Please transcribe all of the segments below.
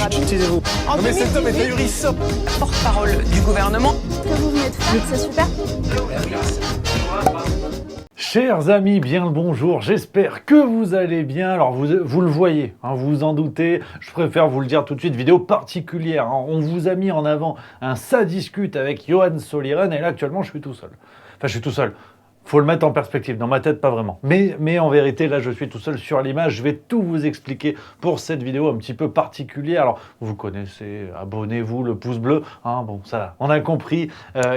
Utilisez-vous. Mais cet homme est ahurissant. Porte-parole du gouvernement. Ce que vous venez de faire, c'est super. Chers amis, bien le bonjour, j'espère que vous allez bien. Alors vous le voyez, hein, vous vous en doutez, je préfère vous le dire tout de suite, vidéo particulière. Hein. On vous a mis en avant un Ça discute avec Johan Soliren et là actuellement je suis tout seul. Enfin je suis tout seul. Faut le mettre en perspective, dans ma tête pas vraiment. Mais en vérité, là je suis tout seul sur l'image, je vais tout vous expliquer pour cette vidéo un petit peu particulière. Alors vous connaissez, abonnez-vous, le pouce bleu, hein, bon ça on a compris.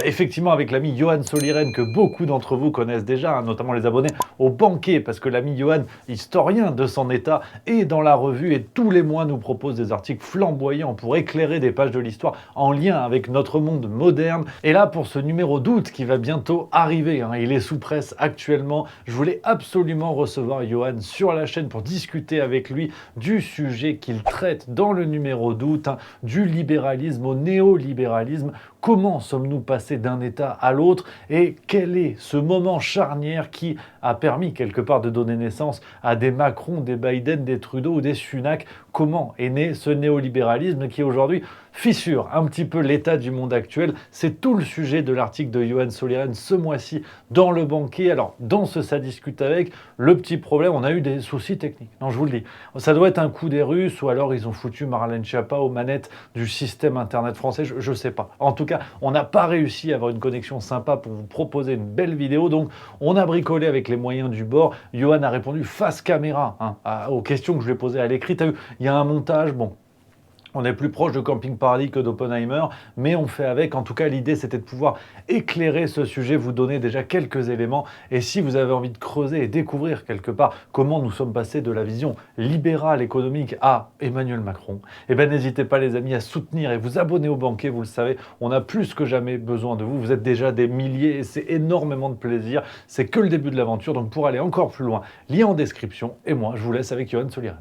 Effectivement avec l'ami Johan Soliren que beaucoup d'entre vous connaissent déjà, hein, notamment les abonnés au Banquet, parce que l'ami Johan, historien de son état, est dans la revue et tous les mois nous propose des articles flamboyants pour éclairer des pages de l'histoire en lien avec notre monde moderne. Et là pour ce numéro d'août qui va bientôt arriver, hein, il est sous presse actuellement. Je voulais absolument recevoir Johan sur la chaîne pour discuter avec lui du sujet qu'il traite dans le numéro d'août, hein, du libéralisme au néolibéralisme. Comment sommes-nous passés d'un état à l'autre et quel est ce moment charnière qui a permis quelque part de donner naissance à des Macron, des Biden, des Trudeau ou des Sunak? Comment est né ce néolibéralisme qui aujourd'hui fissure un petit peu l'état du monde actuel? C'est tout le sujet de l'article de Johan Soliren ce mois-ci dans le Banquet. Alors dans ce Ça discute avec, le petit problème, on a eu des soucis techniques. Non, je vous le dis, ça doit être un coup des Russes ou alors ils ont foutu Marlène Schiappa aux manettes du système internet français, je sais pas. En tout cas, on n'a pas réussi à avoir une connexion sympa pour vous proposer une belle vidéo, donc on a bricolé avec les moyens du bord. Johan a répondu face caméra aux questions que je lui ai posées à l'écrit. T'as vu, il y a un montage, bon. On est plus proche de Camping Paradis que d'Oppenheimer, mais on fait avec. En tout cas, l'idée, c'était de pouvoir éclairer ce sujet, vous donner déjà quelques éléments. Et si vous avez envie de creuser et découvrir quelque part comment nous sommes passés de la vision libérale économique à Emmanuel Macron, eh bien, n'hésitez pas, les amis, à soutenir et vous abonner au Banquet. Vous le savez, on a plus que jamais besoin de vous. Vous êtes déjà des milliers et c'est énormément de plaisir. C'est que le début de l'aventure. Donc, pour aller encore plus loin, lien en description. Et moi, je vous laisse avec Johan Soliren.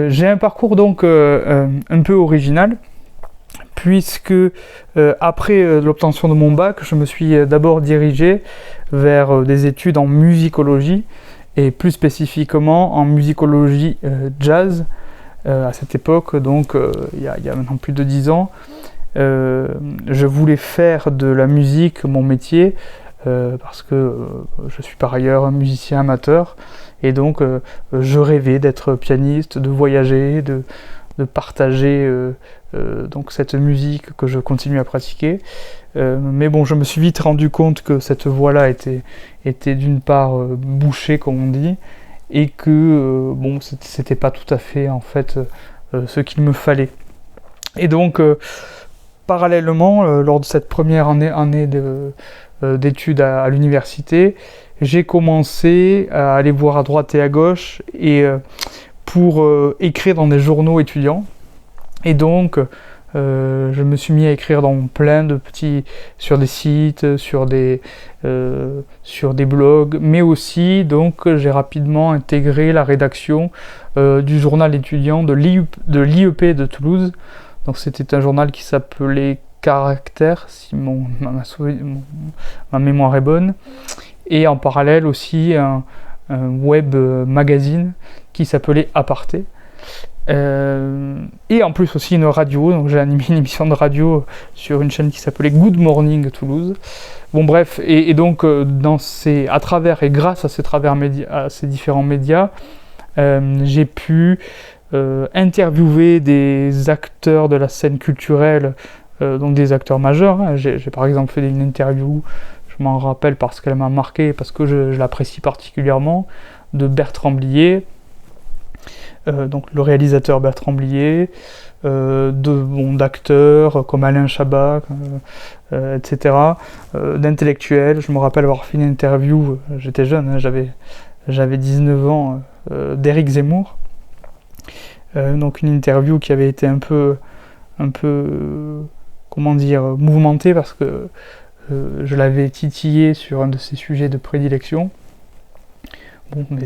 J'ai un parcours donc un peu original, puisque après l'obtention de mon bac, je me suis d'abord dirigé vers des études en musicologie, et plus spécifiquement en musicologie jazz. À cette époque, donc il y a maintenant plus de 10 ans, je voulais faire de la musique mon métier, parce que je suis par ailleurs un musicien amateur. Et donc, je rêvais d'être pianiste, de voyager, de partager donc cette musique que je continue à pratiquer. Mais bon, je me suis vite rendu compte que cette voie-là était d'une part bouchée, comme on dit, et que bon, c'était pas tout à fait en fait ce qu'il me fallait. Et donc, parallèlement, lors de cette première année d'études à l'université, j'ai commencé à aller voir à droite et à gauche et pour écrire dans des journaux étudiants. Et donc, je me suis mis à écrire dans plein de petits, sur des sites, sur des blogs, mais aussi, donc, j'ai rapidement intégré la rédaction du journal étudiant de l'IEP de Toulouse. Donc, c'était un journal qui s'appelait Caractère, si ma mémoire est bonne. Et en parallèle aussi un web magazine qui s'appelait Aparté. Et en plus aussi une radio, donc j'ai animé une émission de radio sur une chaîne qui s'appelait Good Morning Toulouse. Bon bref, et donc à travers et grâce à ces différents médias, j'ai pu interviewer des acteurs de la scène culturelle, donc des acteurs majeurs. Hein. J'ai par exemple fait une interview, je m'en rappelle parce qu'elle m'a marqué, parce que je l'apprécie particulièrement, de Bertrand Blier, donc le réalisateur Bertrand Blier, d'acteurs comme Alain Chabat, etc., d'intellectuels. Je me rappelle avoir fait une interview, j'étais jeune, hein, j'avais 19 ans, d'Éric Zemmour. Donc une interview qui avait été un peu comment dire, mouvementée parce que je l'avais titillé sur un de ses sujets de prédilection. Bon, mais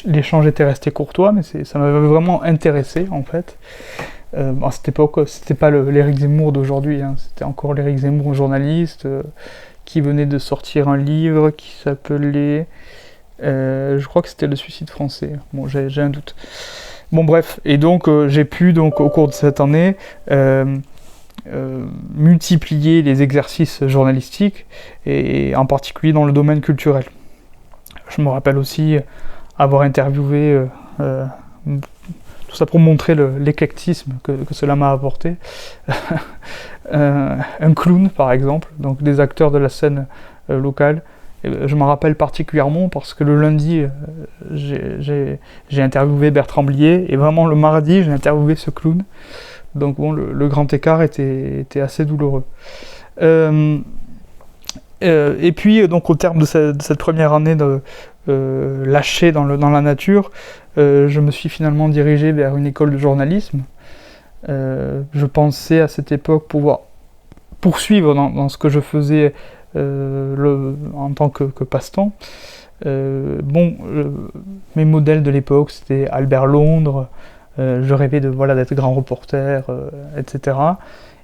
l'échange était resté courtois, mais ça m'avait vraiment intéressé en fait. À cette époque, c'était pas l'Éric Zemmour d'aujourd'hui, hein, c'était encore l'Éric Zemmour journaliste qui venait de sortir un livre qui s'appelait, je crois que c'était Le Suicide français. Bon, j'ai un doute. Bon bref, et donc j'ai pu donc au cours de cette année multiplier les exercices journalistiques et en particulier dans le domaine culturel. Je me rappelle aussi avoir interviewé, tout ça pour montrer l'éclectisme que cela m'a apporté, un clown par exemple, donc des acteurs de la scène locale. Et je m'en rappelle particulièrement parce que le lundi, j'ai interviewé Bertrand Blier, et vraiment le mardi, j'ai interviewé ce clown. Donc bon, le grand écart était assez douloureux. Et puis, donc, au terme de cette première année lâchée dans la nature, je me suis finalement dirigé vers une école de journalisme. Je pensais à cette époque pouvoir poursuivre dans ce que je faisais en tant que passe-temps. Mes modèles de l'époque, c'était Albert Londres. Je rêvais d'être grand reporter, etc.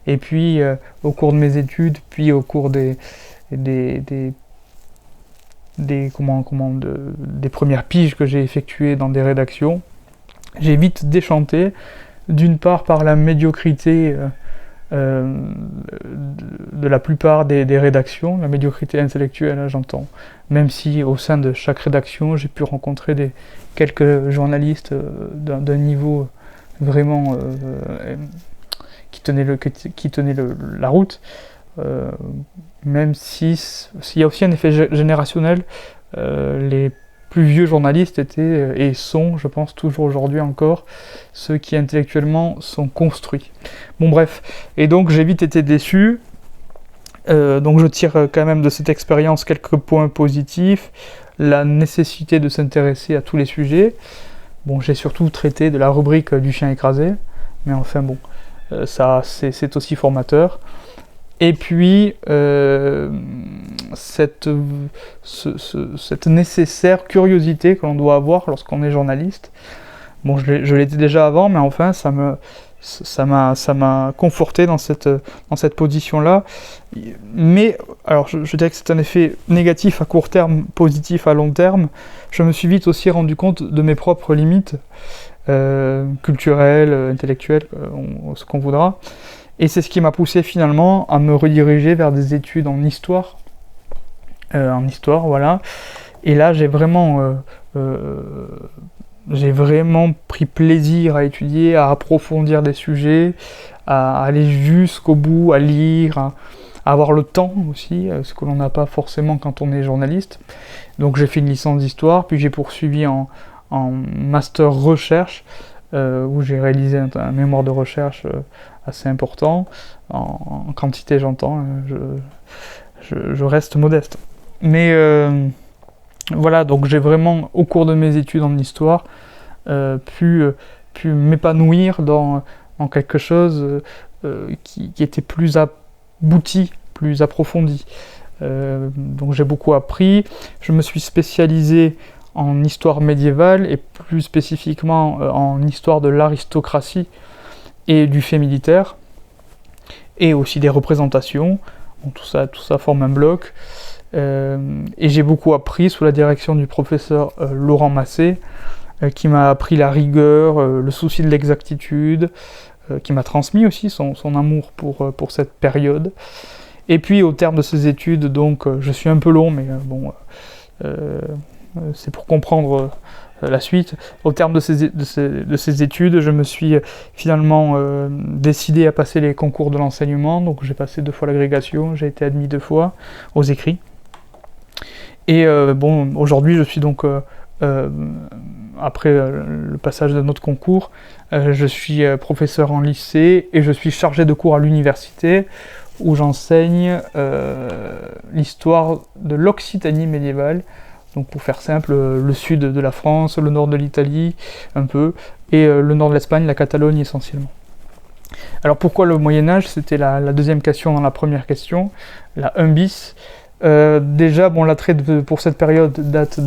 Et puis, au cours de mes études, puis au cours des premières piges que j'ai effectuées dans des rédactions, j'ai vite déchanté, d'une part par la médiocrité de la plupart des rédactions, la médiocrité intellectuelle, hein, j'entends, même si au sein de chaque rédaction, j'ai pu rencontrer quelques journalistes d'un niveau vraiment qui tenait la route. Même s'il y a aussi un effet générationnel, les plus vieux journalistes étaient et sont, je pense toujours aujourd'hui encore, ceux qui intellectuellement sont construits. Bon bref, et donc j'ai vite été déçu, donc je tire quand même de cette expérience quelques points positifs, la nécessité de s'intéresser à tous les sujets. Bon, j'ai surtout traité de la rubrique du chien écrasé, mais enfin bon, ça c'est aussi formateur. Et puis, cette nécessaire curiosité que l'on doit avoir lorsqu'on est journaliste. Bon, je l'étais déjà avant, mais enfin, ça m'a conforté dans cette position-là. Mais, alors, je dirais que c'est un effet négatif à court terme, positif à long terme. Je me suis vite aussi rendu compte de mes propres limites, culturelles, intellectuelles, ce qu'on voudra. Et c'est ce qui m'a poussé finalement à me rediriger vers des études en histoire. Voilà. Et là, j'ai vraiment pris plaisir à étudier, à approfondir des sujets, à aller jusqu'au bout, à lire, à avoir le temps aussi, ce que l'on n'a pas forcément quand on est journaliste. Donc j'ai fait une licence d'histoire, puis j'ai poursuivi en master recherche, où j'ai réalisé un mémoire de recherche assez important, en quantité j'entends, je reste modeste. Mais voilà, donc j'ai vraiment, au cours de mes études en histoire, pu m'épanouir dans quelque chose qui était plus abouti, plus approfondi. Donc j'ai beaucoup appris, je me suis spécialisé en histoire médiévale et plus spécifiquement en histoire de l'aristocratie et du fait militaire, et aussi des représentations. Bon, tout ça forme un bloc. Et j'ai beaucoup appris sous la direction du professeur Laurent Massé, qui m'a appris la rigueur, le souci de l'exactitude, qui m'a transmis aussi son amour pour cette période. Et puis au terme de ces études, donc je suis un peu long, mais c'est pour comprendre la suite. Au terme de ces études, je me suis finalement décidé à passer les concours de l'enseignement. Donc j'ai passé 2 fois l'agrégation, j'ai été admis 2 fois aux écrits. Et aujourd'hui, je suis donc, après le passage de notre concours, je suis professeur en lycée et je suis chargé de cours à l'université où j'enseigne l'histoire de l'Occitanie médiévale. Donc pour faire simple, le sud de la France, le nord de l'Italie un peu, et le nord de l'Espagne, la Catalogne essentiellement. Alors pourquoi le Moyen-Âge? C'était la deuxième question dans la première question, la 1 bis. Déjà, l'attrait pour cette période date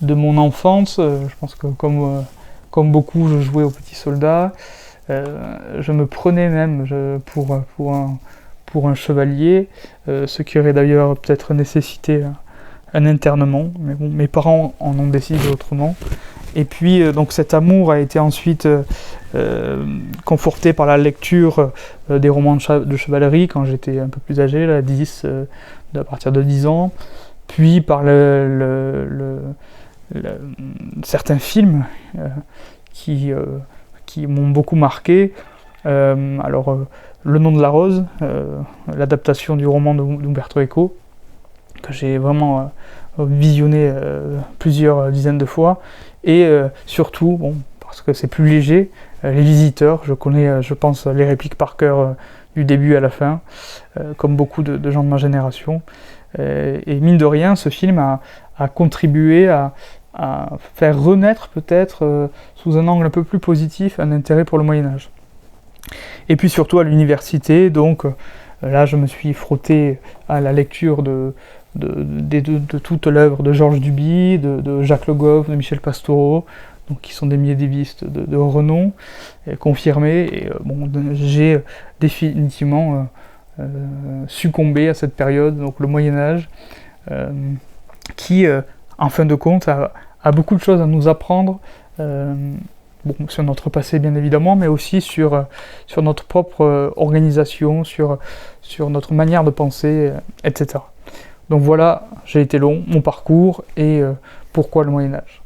mon enfance. Je pense que comme beaucoup, je jouais aux petits soldats. Je me prenais même pour un chevalier, ce qui aurait d'ailleurs peut-être nécessité un internement, mais bon, mes parents en ont décidé autrement. Et puis donc cet amour a été ensuite conforté par la lecture des romans de chevalerie quand j'étais un peu plus âgé, là, à partir de 10 ans, puis par certains films qui m'ont beaucoup marqué. Le nom de la rose, l'adaptation du roman d'Umberto Eco, que j'ai vraiment visionné plusieurs dizaines de fois, et surtout, bon, parce que c'est plus léger, Les Visiteurs. Je connais, je pense, les répliques par cœur du début à la fin, comme beaucoup de gens de ma génération. Et mine de rien, ce film a contribué à faire renaître peut-être, sous un angle un peu plus positif, un intérêt pour le Moyen-Âge. Et puis surtout à l'université, donc là je me suis frotté à la lecture de toute l'œuvre de Georges Duby, de Jacques Le Goff, de Michel Pastoureau, donc qui sont des médiévistes de renom, confirmés, et bon, j'ai définitivement succombé à cette période, donc le Moyen-Âge, qui, en fin de compte, a beaucoup de choses à nous apprendre, sur notre passé bien évidemment, mais aussi sur notre propre organisation, sur notre manière de penser, etc. Donc voilà, j'ai été long, mon parcours, et pourquoi le Moyen-Âge.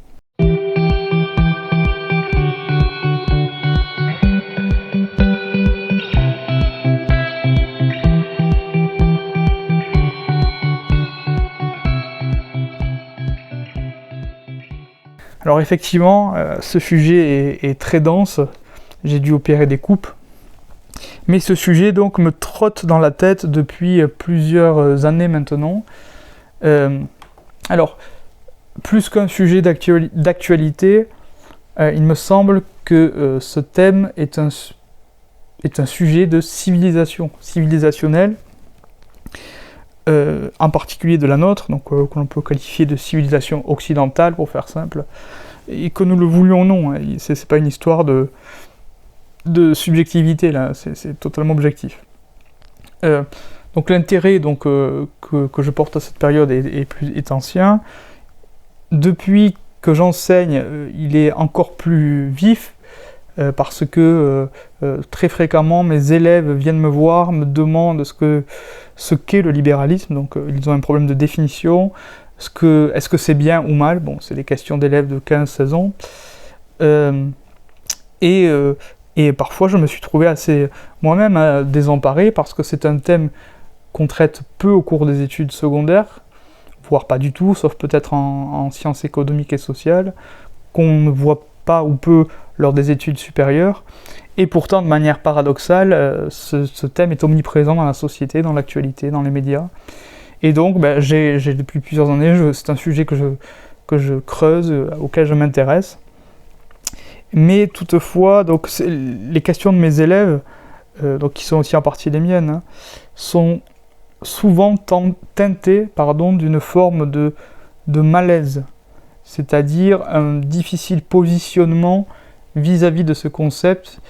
Alors effectivement, ce sujet est très dense, j'ai dû opérer des coupes, mais ce sujet donc me trotte dans la tête depuis plusieurs années maintenant. Alors, plus qu'un sujet d'actualité, il me semble que ce thème est un sujet de civilisationnel, en particulier de la nôtre, donc que l'on peut qualifier de civilisation occidentale pour faire simple, et que nous le voulions ou non, hein, c'est pas une histoire de subjectivité là, c'est totalement objectif. Donc l'intérêt que je porte à cette période est ancien. Depuis que j'enseigne, il est encore plus vif, parce que très fréquemment mes élèves viennent me voir, me demandent ce qu'est le libéralisme, donc ils ont un problème de définition, est-ce que c'est bien ou mal, bon c'est des questions d'élèves de 15-16 ans, et parfois je me suis trouvé assez moi-même désemparé, parce que c'est un thème qu'on traite peu au cours des études secondaires, voire pas du tout, sauf peut-être en sciences économiques et sociales, qu'on ne voit pas ou peu lors des études supérieures, et pourtant de manière paradoxale, ce thème est omniprésent dans la société, dans l'actualité, dans les médias. Et donc j'ai depuis plusieurs années, c'est un sujet que je creuse, auquel je m'intéresse. Mais toutefois, donc, les questions de mes élèves, donc, qui sont aussi en partie les miennes, hein, sont souvent teintées d'une forme de malaise, c'est-à-dire un difficile positionnement vis-à-vis de ce concept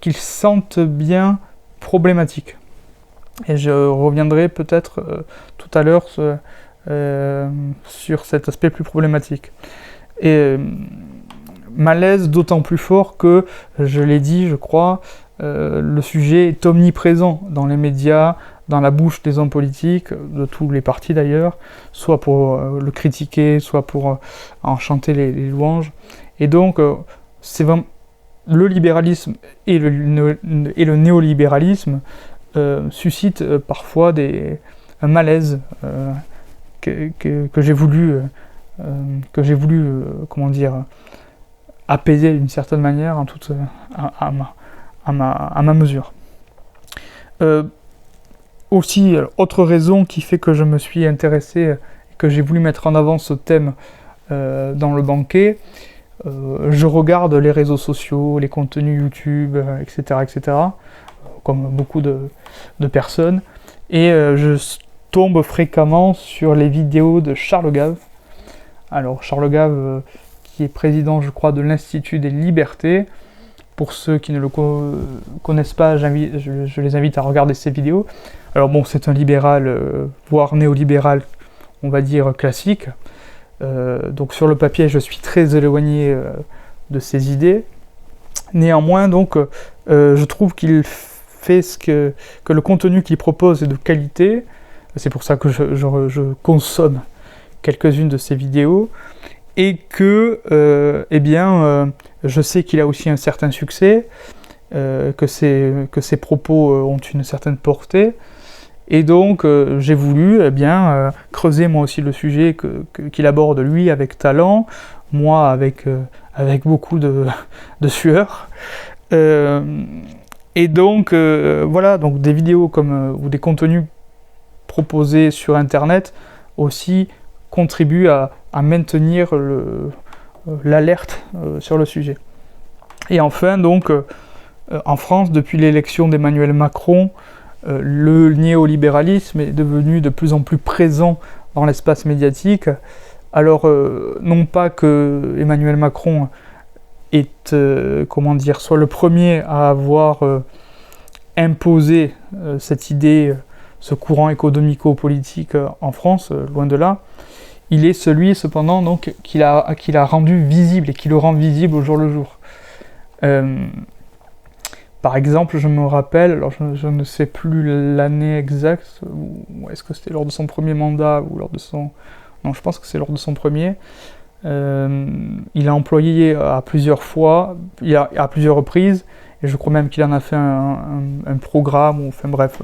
qu'ils sentent bien problématique. Et je reviendrai peut-être tout à l'heure sur cet aspect plus problématique. Et malaise d'autant plus fort que, je l'ai dit, je crois, le sujet est omniprésent dans les médias, dans la bouche des hommes politiques, de tous les partis d'ailleurs, soit pour le critiquer, soit pour en chanter les louanges. Et donc, c'est vraiment le libéralisme et le néolibéralisme suscitent parfois un malaise que j'ai voulu, comment dire, apaiser d'une certaine manière, à ma mesure. Aussi, autre raison qui fait que je me suis intéressé et que j'ai voulu mettre en avant ce thème dans le banquet, je regarde les réseaux sociaux, les contenus YouTube, etc., comme beaucoup de personnes, et je tombe fréquemment sur les vidéos de Charles Gave, Alors Charles Gave, qui est président, je crois, de l'Institut des Libertés. Pour ceux qui ne le connaissent pas, je les invite à regarder ses vidéos. Alors bon, c'est un libéral, voire néolibéral, on va dire classique. Donc sur le papier, je suis très éloigné de ses idées. Néanmoins, donc, je trouve qu'il fait que le contenu qu'il propose est de qualité. C'est pour ça que je consomme quelques-unes de ses vidéos. Et que, je sais qu'il a aussi un certain succès, que ses propos ont une certaine portée. Et donc, j'ai voulu creuser moi aussi le sujet qu'il aborde lui avec talent, moi avec beaucoup de sueur. Et donc, voilà, donc des vidéos ou des contenus proposés sur Internet aussi contribuent à maintenir l'alerte sur le sujet. Et enfin, donc, en France, depuis l'élection d'Emmanuel Macron, le néolibéralisme est devenu de plus en plus présent dans l'espace médiatique. Alors, non pas que Emmanuel Macron est, soit le premier à avoir imposé cette idée, ce courant économico-politique en France, loin de là. Il est celui, cependant, donc, qu'il a rendu visible et qui le rend visible au jour le jour. Par exemple, je me rappelle, alors je ne sais plus l'année exacte, ou est-ce que c'était lors de son premier mandat, ou lors de son... Non, je pense que c'est lors de son premier. Il a employé à plusieurs fois, à plusieurs reprises, et je crois même qu'il en a fait un programme, ou enfin bref...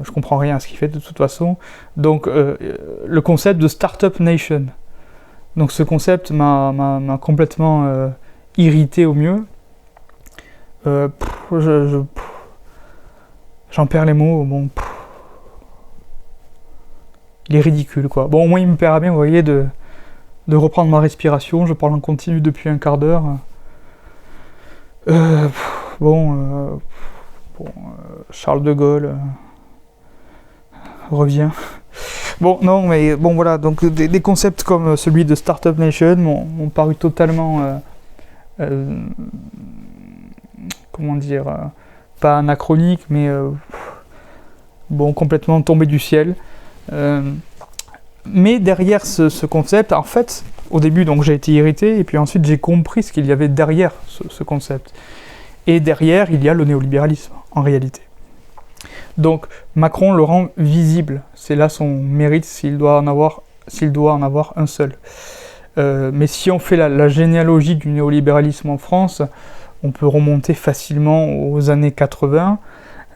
je comprends rien à ce qu'il fait de toute façon. Donc le concept de Startup Nation. Donc ce concept m'a complètement irrité au mieux. J'en perds les mots. Bon, il est ridicule quoi. Bon, au moins il me permet bien, vous voyez, de reprendre ma respiration. Je parle en continu depuis un quart d'heure. Charles de Gaulle... revient. Bon, non, mais bon, voilà, donc des concepts comme celui de Startup Nation m'ont paru totalement, pas anachroniques, mais complètement tombés du ciel. Mais derrière ce concept, en fait, au début, donc j'ai été irrité, et puis ensuite j'ai compris ce qu'il y avait derrière ce concept. Et derrière, il y a le néolibéralisme, en réalité. Donc Macron le rend visible, c'est là son mérite s'il doit en avoir un seul. Mais si on fait la généalogie du néolibéralisme en France, on peut remonter facilement aux années 80.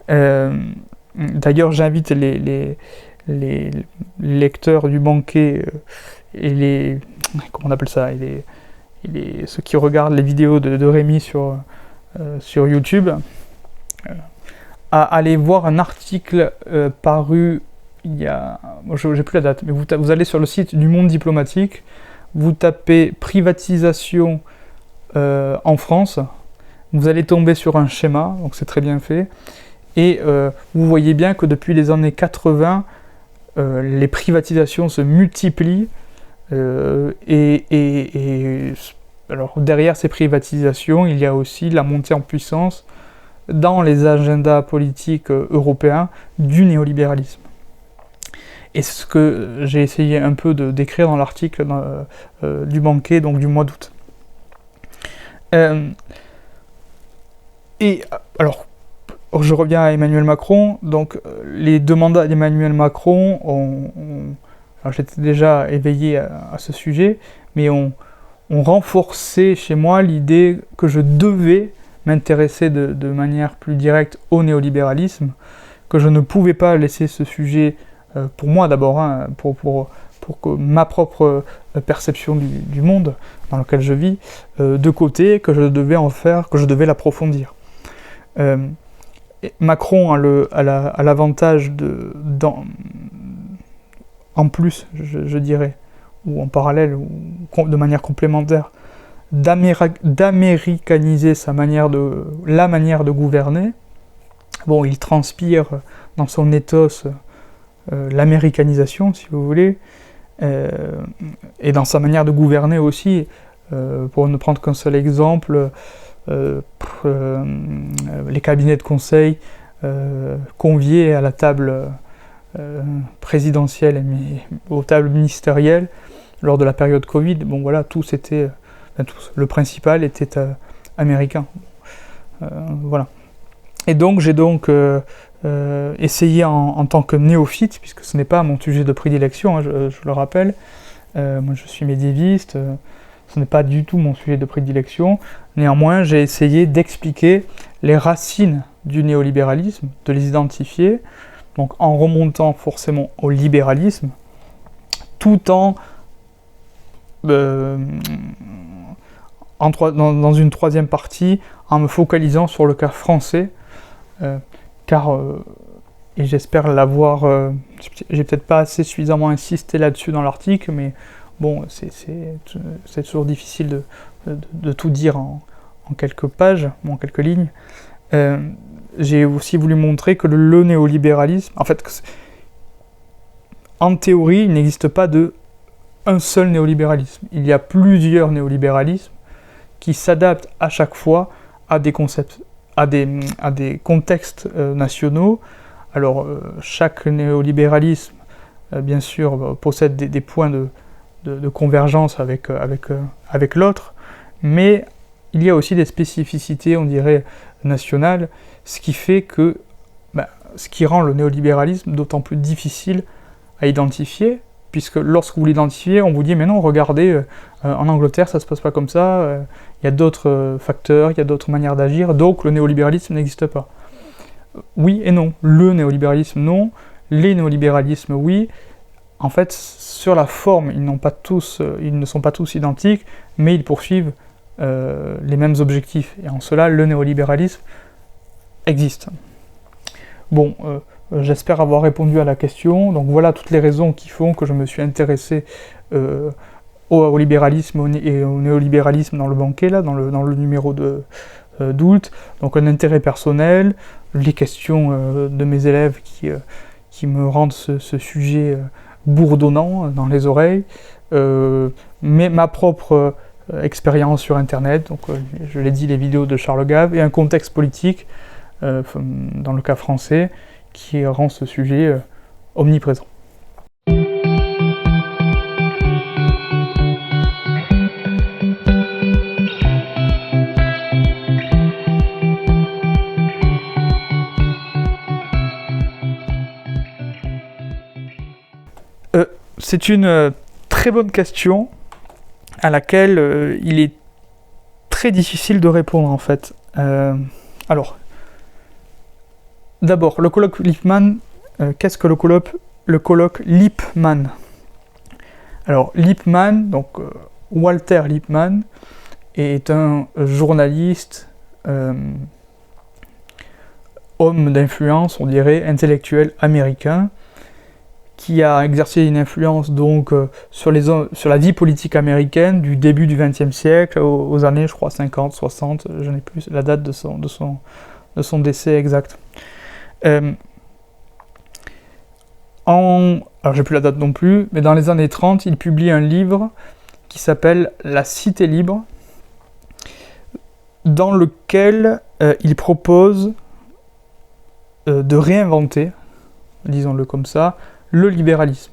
D'ailleurs, j'invite les lecteurs du Banquet et ceux qui regardent les vidéos de Rémi sur YouTube, à aller voir un article paru il y a... je n'ai plus la date, mais vous allez sur le site du Monde Diplomatique, vous tapez « privatisation en France », vous allez tomber sur un schéma, donc c'est très bien fait, et vous voyez bien que depuis les années 80, les privatisations se multiplient, alors derrière ces privatisations, il y a aussi la montée en puissance dans les agendas politiques européens du néolibéralisme. Et c'est ce que j'ai essayé un peu de décrire dans l'article du Banquet, donc du mois d'août. Et alors, je reviens à Emmanuel Macron. Donc, les deux mandats d'Emmanuel Macron alors j'étais déjà éveillé à ce sujet, mais ont renforcé chez moi l'idée que je devais m'intéresser de manière plus directe au néolibéralisme, que je ne pouvais pas laisser ce sujet, pour moi d'abord, pour que ma propre perception du monde dans lequel je vis, de côté, que je devais l'approfondir. Macron a l'avantage en plus, je dirais, ou en parallèle, ou de manière complémentaire, d'américaniser la manière de gouverner. Bon, il transpire dans son ethos l'américanisation, si vous voulez, et dans sa manière de gouverner aussi. Pour ne prendre qu'un seul exemple, les cabinets de conseil conviés à la table présidentielle et aux tables ministérielles lors de la période Covid. Bon voilà, le principal était américain. Voilà. Et donc j'ai essayé en tant que néophyte, puisque ce n'est pas mon sujet de prédilection, hein, je le rappelle. Moi je suis médiéviste, ce n'est pas du tout mon sujet de prédilection. Néanmoins, j'ai essayé d'expliquer les racines du néolibéralisme, de les identifier, donc en remontant forcément au libéralisme, tout dans une troisième partie, en me focalisant sur le cas français, car, et j'espère l'avoir, j'ai peut-être pas assez suffisamment insisté là-dessus dans l'article, mais bon, c'est toujours difficile de tout dire en quelques pages, ou en quelques lignes. J'ai aussi voulu montrer que le néolibéralisme, en fait, en théorie, il n'existe pas un seul néolibéralisme. Il y a plusieurs néolibéralismes qui s'adaptent à chaque fois à des concepts, à des contextes nationaux. Alors, chaque néolibéralisme, bien sûr, possède des points de convergence avec l'autre, mais il y a aussi des spécificités, on dirait, nationales, ce qui fait que, ce qui rend le néolibéralisme d'autant plus difficile à identifier, puisque lorsque vous l'identifiez, on vous dit « mais non, regardez, en Angleterre, ça se passe pas comme ça, il y a d'autres facteurs, il y a d'autres manières d'agir, donc le néolibéralisme n'existe pas ». Oui et non. Le néolibéralisme, non. Les néolibéralismes, oui. En fait, sur la forme, ils ne sont pas tous identiques, mais ils poursuivent les mêmes objectifs. Et en cela, le néolibéralisme existe. Bon, j'espère avoir répondu à la question. Donc voilà toutes les raisons qui font que je me suis intéressé au libéralisme et au néolibéralisme dans le banquet, là, dans le numéro d'août. Donc un intérêt personnel, les questions de mes élèves qui me rendent ce sujet bourdonnant dans les oreilles, mais ma propre expérience sur Internet, donc je l'ai dit, les vidéos de Charles Gave, et un contexte politique, dans le cas français, qui rend ce sujet omniprésent. C'est une très bonne question à laquelle il est très difficile de répondre en fait. Alors, d'abord, le colloque Lippmann, qu'est-ce que le colloque Lippmann? Alors, Lippmann, donc Walter Lippmann, est un journaliste, homme d'influence, on dirait, intellectuel américain, qui a exercé une influence donc sur la vie politique américaine du début du XXe siècle aux années, je crois, 50, 60, je n'ai plus la date de son décès exact. Alors j'ai plus la date non plus, mais dans les années 30, il publie un livre qui s'appelle La Cité libre, dans lequel il propose de réinventer, disons-le comme ça, le libéralisme.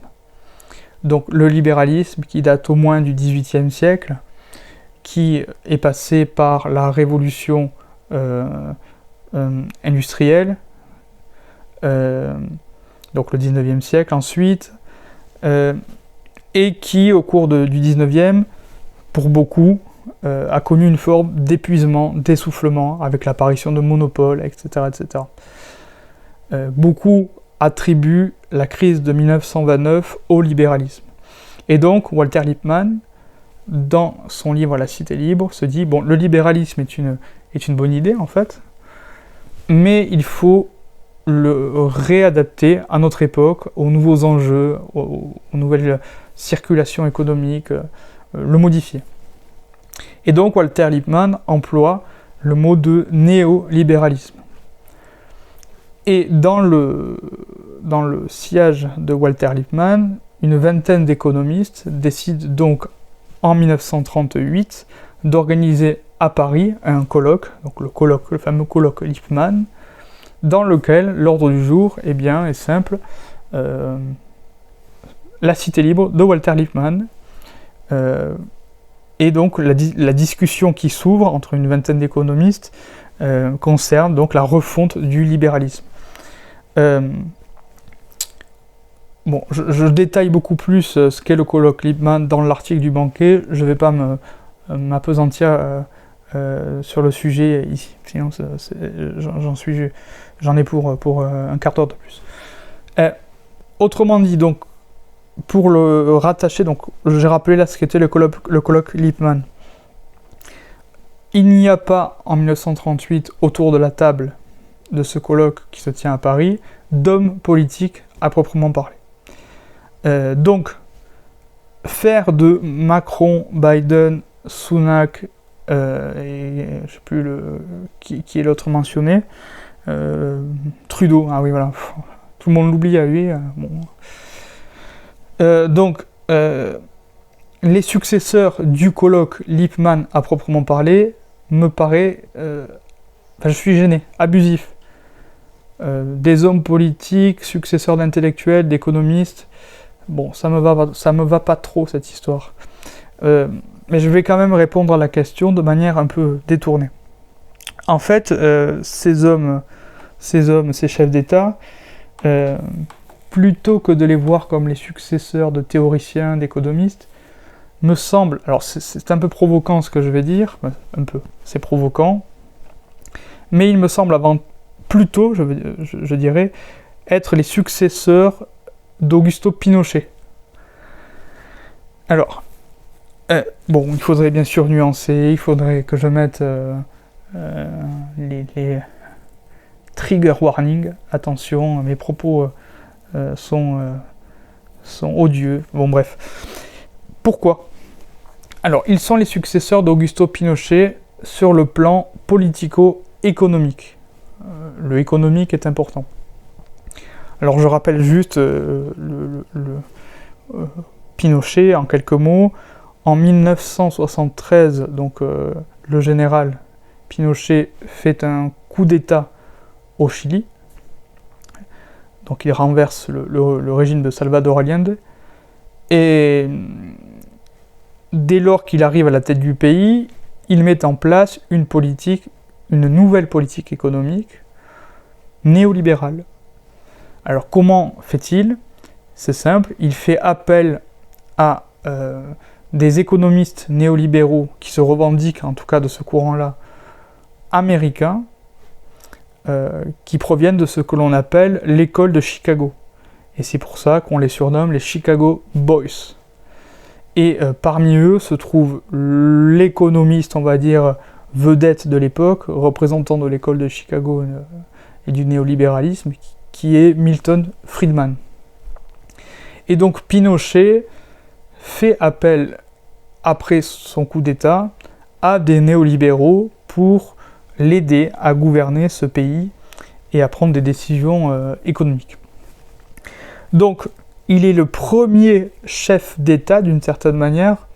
Donc le libéralisme qui date au moins du XVIIIe siècle, qui est passé par la révolution industrielle, donc le XIXe siècle ensuite, et qui au cours du XIXe, pour beaucoup, a connu une forme d'épuisement, d'essoufflement, avec l'apparition de monopoles, etc. etc. Beaucoup attribue la crise de 1929 au libéralisme. Et donc, Walter Lippmann, dans son livre La Cité libre, se dit, bon, le libéralisme est une bonne idée, en fait, mais il faut le réadapter à notre époque, aux nouveaux enjeux, aux nouvelles circulations économiques, le modifier. Et donc, Walter Lippmann emploie le mot de néolibéralisme. Et dans le sillage de Walter Lippmann, une vingtaine d'économistes décident donc en 1938 d'organiser à Paris un colloque, donc le fameux colloque Lippmann, dans lequel l'ordre du jour est simple, la cité libre de Walter Lippmann, et donc la discussion qui s'ouvre entre une vingtaine d'économistes concerne donc la refonte du libéralisme. Bon, je détaille beaucoup plus ce qu'est le colloque Lippmann dans l'article du banquet, je ne vais pas m'appesantir sur le sujet ici, sinon j'en ai pour un quart d'heure de plus. Autrement dit, donc, pour le rattacher, donc j'ai rappelé là ce qu'était le colloque Lippmann. Il n'y a pas en 1938 autour de la table de ce colloque qui se tient à Paris d'hommes politiques à proprement parler. Donc, faire de Macron, Biden, Sunak et je ne sais plus qui est l'autre mentionné, Trudeau, ah oui voilà, tout le monde l'oublie à lui. Donc, les successeurs du colloque Lippmann à proprement parler me paraît, je suis gêné, abusif. Des hommes politiques, successeurs d'intellectuels, d'économistes, bon, ça me va pas trop cette histoire. Mais je vais quand même répondre à la question de manière un peu détournée. En fait, ces chefs d'État, plutôt que de les voir comme les successeurs de théoriciens, d'économistes, me semble, alors c'est un peu provoquant ce que je vais dire, c'est provoquant, mais il me semble plutôt, je dirais, être les successeurs d'Augusto Pinochet. Alors, bon, il faudrait bien sûr nuancer, il faudrait que je mette les trigger warning, attention, mes propos sont odieux, bon bref. Pourquoi ? Alors, ils sont les successeurs d'Augusto Pinochet sur le plan politico-économique. Le économique est important. Alors je rappelle juste Pinochet en quelques mots. En 1973, donc le général Pinochet fait un coup d'État au Chili. Donc il renverse le régime de Salvador Allende. Et dès lors qu'il arrive à la tête du pays, il met en place une nouvelle politique économique néolibérale. Alors comment fait-il ? C'est simple, il fait appel à des économistes néolibéraux qui se revendiquent, en tout cas de ce courant-là, américains, qui proviennent de ce que l'on appelle l'école de Chicago. Et c'est pour ça qu'on les surnomme les Chicago Boys. Et parmi eux se trouve l'économiste, on va dire, vedette de l'époque, représentant de l'école de Chicago et du néolibéralisme, qui est Milton Friedman. Et donc Pinochet fait appel, après son coup d'État, à des néolibéraux pour l'aider à gouverner ce pays et à prendre des décisions économiques. Donc, il est le premier chef d'État, d'une certaine manière,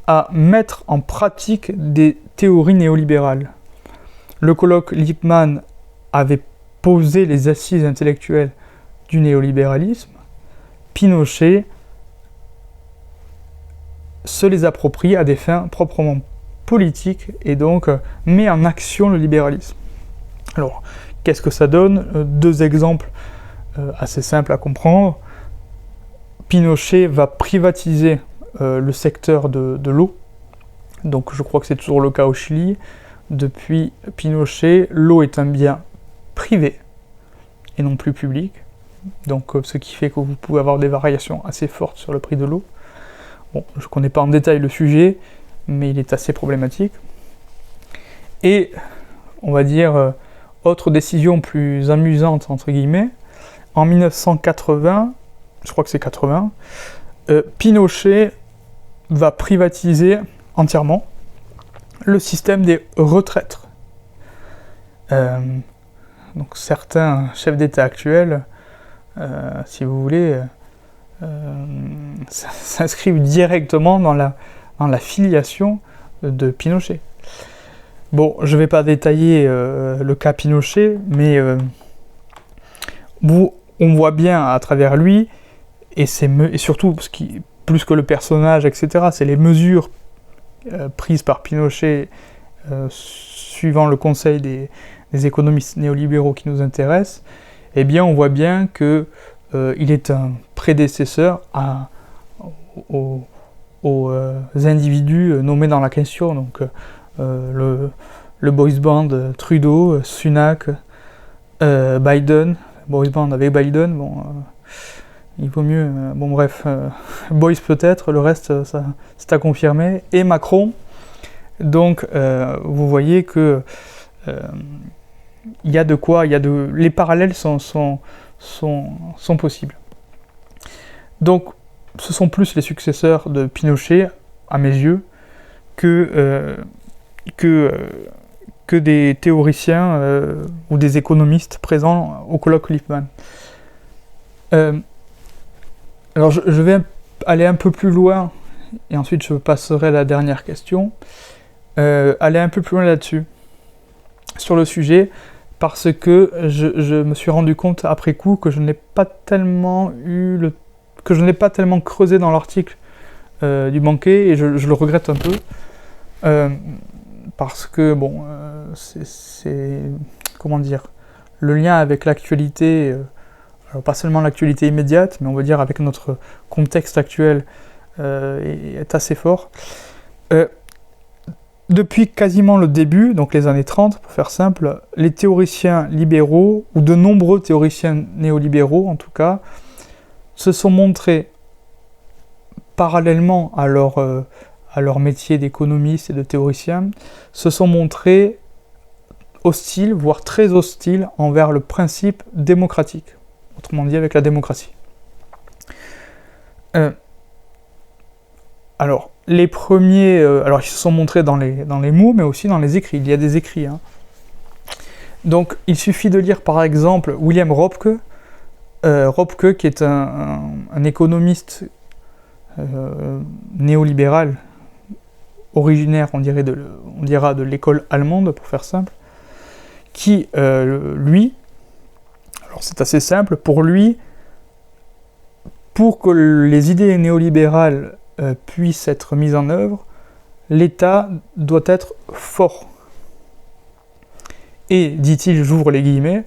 à mettre en pratique des théories néolibérales. Le colloque Lippmann avait posé les assises intellectuelles du néolibéralisme. Pinochet se les approprie à des fins proprement politiques et donc met en action le libéralisme. Alors, qu'est-ce que ça donne ? Deux exemples assez simples à comprendre. Pinochet va privatiser le secteur de l'eau. Donc je crois que c'est toujours le cas au Chili. Depuis Pinochet, l'eau est un bien privé et non plus public. Donc ce qui fait que vous pouvez avoir des variations assez fortes sur le prix de l'eau. Bon, je ne connais pas en détail le sujet, mais il est assez problématique. Et, on va dire, autre décision plus amusante, entre guillemets, en 1980, je crois que c'est 80, Pinochet va privatiser entièrement le système des retraites. Donc certains chefs d'État actuels, si vous voulez, s'inscrivent directement dans la filiation de Pinochet. Bon, je ne vais pas détailler le cas Pinochet, mais on voit bien à travers lui, et surtout, plus que le personnage, etc., c'est les mesures prises par Pinochet suivant le conseil des économistes néolibéraux qui nous intéressent, eh bien on voit bien que il est un prédécesseur aux individus nommés dans la question, donc le boys band Trudeau, Sunak, Biden, boys band avec Biden, bon, il vaut mieux, bon bref, boys peut-être, le reste ça c'est à confirmer, et Macron, donc vous voyez que il y a de quoi, les parallèles sont possibles. Donc, ce sont plus les successeurs de Pinochet, à mes yeux, que des théoriciens ou des économistes présents au colloque Lippmann. Alors, je vais aller un peu plus loin, et ensuite je passerai à la dernière question. Aller un peu plus loin là-dessus, sur le sujet, parce que je me suis rendu compte après coup que je n'ai pas tellement creusé dans l'article du banquet, et je le regrette un peu, parce que bon, c'est comment dire, le lien avec l'actualité, alors pas seulement l'actualité immédiate, mais on va dire avec notre contexte actuel est assez fort. Depuis quasiment le début, donc les années 30, pour faire simple, les théoriciens libéraux, ou de nombreux théoriciens néolibéraux en tout cas, se sont montrés, parallèlement à leur métier d'économiste et de théoricien, se sont montrés hostiles, voire très hostiles, envers le principe démocratique, autrement dit avec la démocratie. Alors, les premiers, alors ils se sont montrés dans les mots, mais aussi dans les écrits. Il y a des écrits. Hein. Donc, il suffit de lire par exemple William Röpke, qui est un économiste néolibéral, originaire, on dira de l'école allemande, pour faire simple, qui, lui, alors c'est assez simple, pour lui, pour que les idées néolibérales puissent être mises en œuvre, l'État doit être fort. Et, dit-il, j'ouvre les guillemets,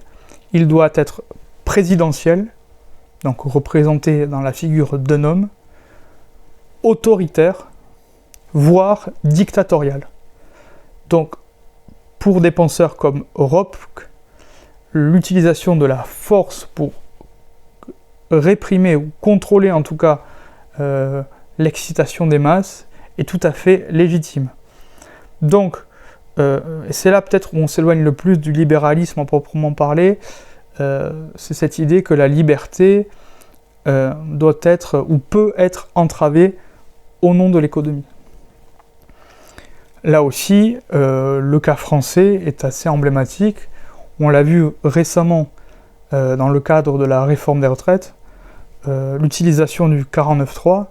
il doit être présidentiel, donc représenté dans la figure d'un homme, autoritaire, voire dictatorial. Donc, pour des penseurs comme Röpke, l'utilisation de la force pour réprimer ou contrôler en tout cas l'excitation des masses est tout à fait légitime. Donc, c'est là peut-être où on s'éloigne le plus du libéralisme en proprement parler, c'est cette idée que la liberté doit être ou peut être entravée au nom de l'économie. Là aussi, le cas français est assez emblématique. On l'a vu récemment dans le cadre de la réforme des retraites, l'utilisation du 49.3,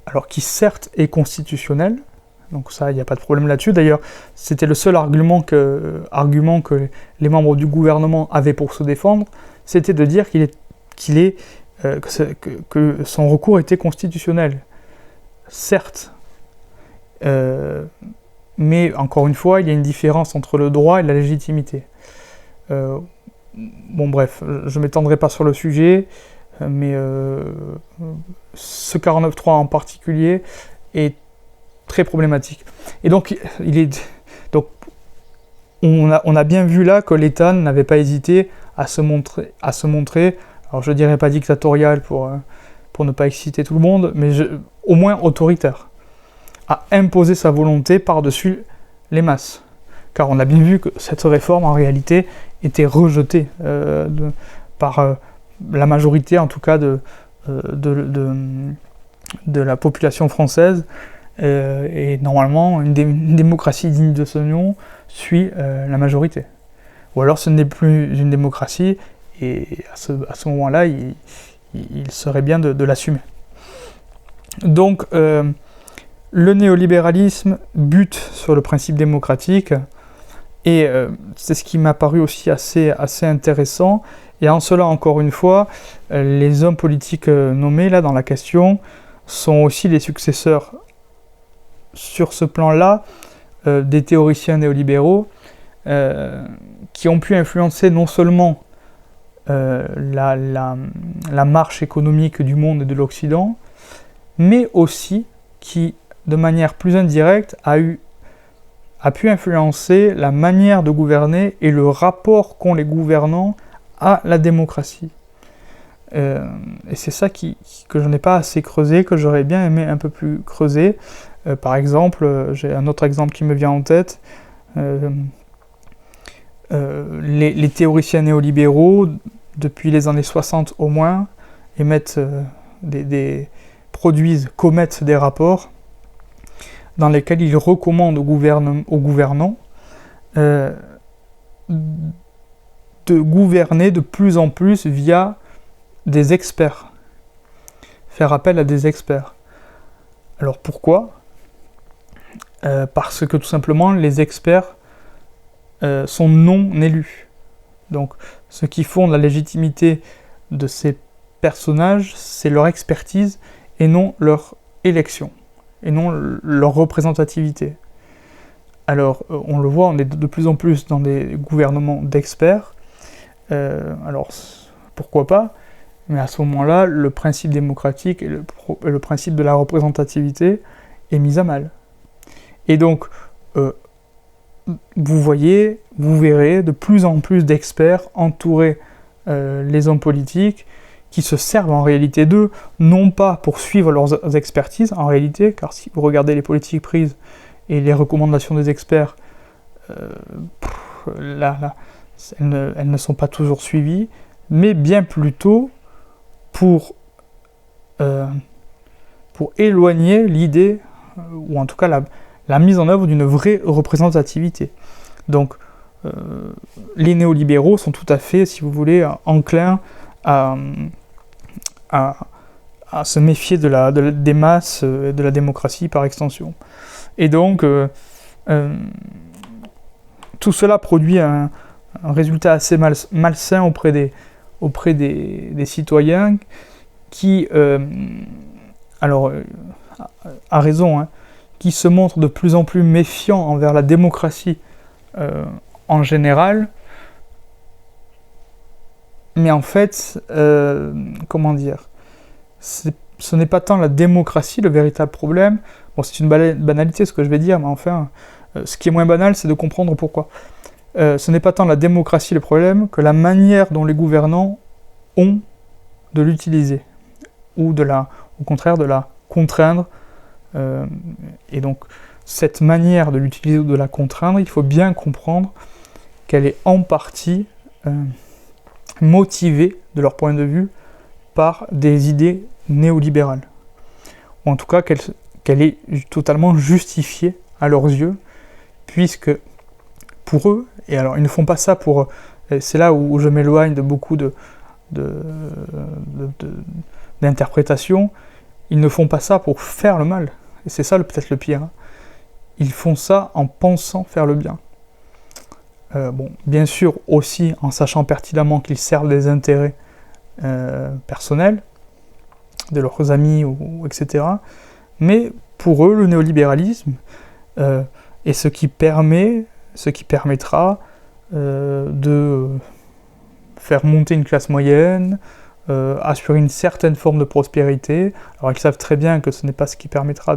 alors qui certes est constitutionnel, donc ça, il n'y a pas de problème là-dessus. D'ailleurs, c'était le seul argument que les membres du gouvernement avaient pour se défendre, c'était de dire que son recours était constitutionnel. Certes, mais encore une fois, il y a une différence entre le droit et la légitimité. Bon bref, je ne m'étendrai pas sur le sujet, mais ce 49.3 en particulier est très problématique. Et donc, on a bien vu là que l'État n'avait pas hésité à se montrer, alors je dirais pas dictatorial pour ne pas exciter tout le monde, mais au moins autoritaire, à imposer sa volonté par-dessus les masses. Car on a bien vu que cette réforme, en réalité, était rejetée par la majorité, en tout cas, de la population française. Et normalement, une démocratie digne de ce nom suit la majorité. Ou alors ce n'est plus une démocratie, et à ce moment-là, il serait bien de l'assumer. Donc, le néolibéralisme bute sur le principe démocratique, et c'est ce qui m'a paru aussi assez intéressant. Et en cela, encore une fois, les hommes politiques nommés là dans la question sont aussi les successeurs sur ce plan-là des théoriciens néolibéraux qui ont pu influencer non seulement la marche économique du monde et de l'Occident, mais aussi qui, de manière plus indirecte, a pu influencer la manière de gouverner et le rapport qu'ont les gouvernants à la démocratie. Et c'est ça que je n'ai pas assez creusé, que j'aurais bien aimé un peu plus creuser. Par exemple, j'ai un autre exemple qui me vient en tête. Les théoriciens néolibéraux, depuis les années 60 au moins, commettent des rapports dans lesquels ils recommandent aux gouvernants de gouverner de plus en plus via des experts, faire appel à des experts. Alors pourquoi ? Parce que tout simplement les experts sont non élus. Donc ce qui fonde la légitimité de ces personnages, c'est leur expertise et non leur élection, et non leur représentativité. Alors on le voit, on est de plus en plus dans des gouvernements d'experts. Alors pourquoi pas ? Mais à ce moment-là, le principe démocratique et le principe de la représentativité est mis à mal. Et donc, vous verrez de plus en plus d'experts entourer les hommes politiques qui se servent en réalité d'eux, non pas pour suivre leurs expertises, en réalité, car si vous regardez les politiques prises et les recommandations des experts, elles ne sont pas toujours suivies, mais bien plutôt pour éloigner l'idée, ou en tout cas la mise en œuvre d'une vraie représentativité. Donc, les néolibéraux sont tout à fait, si vous voulez, enclins à se méfier des masses et de la démocratie par extension. Et donc, tout cela produit un résultat assez malsain auprès des citoyens qui, à raison, qui se montrent de plus en plus méfiants envers la démocratie en général. Mais en fait, comment dire, ce n'est pas tant la démocratie le véritable problème. Bon, c'est une banalité ce que je vais dire, mais enfin, ce qui est moins banal, c'est de comprendre pourquoi. Ce n'est pas tant la démocratie le problème que la manière dont les gouvernants ont de l'utiliser, ou au contraire de la contraindre. Et donc, cette manière de l'utiliser ou de la contraindre, il faut bien comprendre qu'elle est en partie motivée, de leur point de vue, par des idées néolibérales. Ou en tout cas, qu'elle est totalement justifiée à leurs yeux, puisque pour eux, et alors ils ne font pas ça pour... C'est là où je m'éloigne de beaucoup d'interprétations, ils ne font pas ça pour faire le mal. Et c'est ça peut-être le pire. Ils font ça en pensant faire le bien. Bien sûr aussi en sachant pertinemment qu'ils servent des intérêts personnels, de leurs amis, etc. Mais pour eux, le néolibéralisme est ce qui permettra de faire monter une classe moyenne, assurer une certaine forme de prospérité. Alors ils savent très bien que ce n'est pas ce qui permettra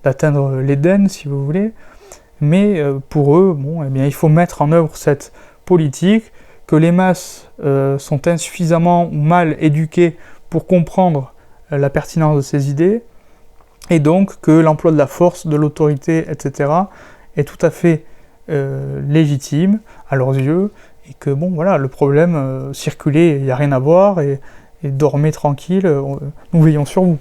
d'atteindre l'Éden, si vous voulez, mais pour eux, il faut mettre en œuvre cette politique, que les masses sont insuffisamment ou mal éduquées pour comprendre la pertinence de ces idées, et donc que l'emploi de la force, de l'autorité, etc., est tout à fait légitime à leurs yeux, et que le problème, circulez, il n'y a rien à voir, et dormez tranquille, nous veillons sur vous.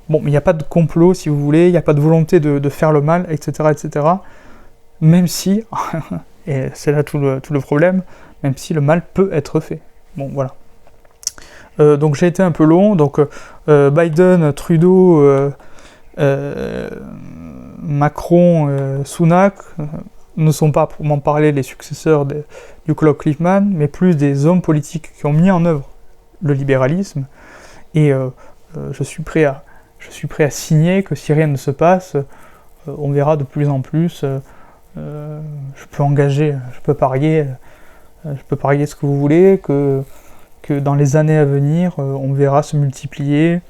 Mais il n'y a pas de complot, si vous voulez, il n'y a pas de volonté de faire le mal, etc., etc., même si, et c'est là tout le problème, même si le mal peut être fait. Voilà. Donc j'ai été un peu long. Donc Biden, Trudeau, Macron, Sunak ne sont pas, pour m'en parler, les successeurs du colloque Cliffman, mais plus des hommes politiques qui ont mis en œuvre le libéralisme. Et je suis prêt à signer que si rien ne se passe, on verra de plus en plus. Je peux engager, je peux parier ce que vous voulez, que dans les années à venir, on verra se multiplier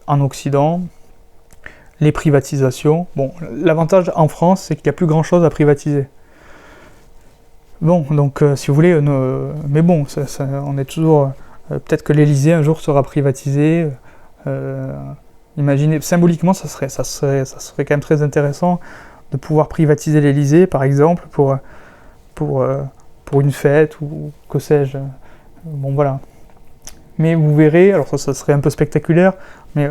en Occident les privatisations. Bon, l'avantage en France, c'est qu'il n'y a plus grand-chose à privatiser. Bon, donc si vous voulez, mais bon, on est toujours... peut-être que l'Élysée un jour sera privatisé. Imaginez, symboliquement, ça serait quand même très intéressant de pouvoir privatiser l'Élysée, par exemple, pour une fête ou que sais-je. Bon, voilà. Mais vous verrez, alors ça serait un peu spectaculaire, mais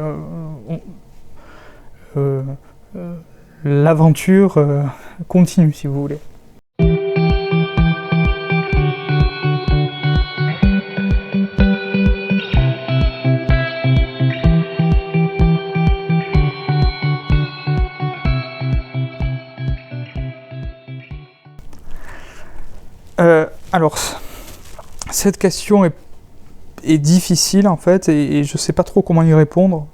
l'aventure continue, si vous voulez. Alors, cette question est difficile en fait, et je ne sais pas trop comment y répondre.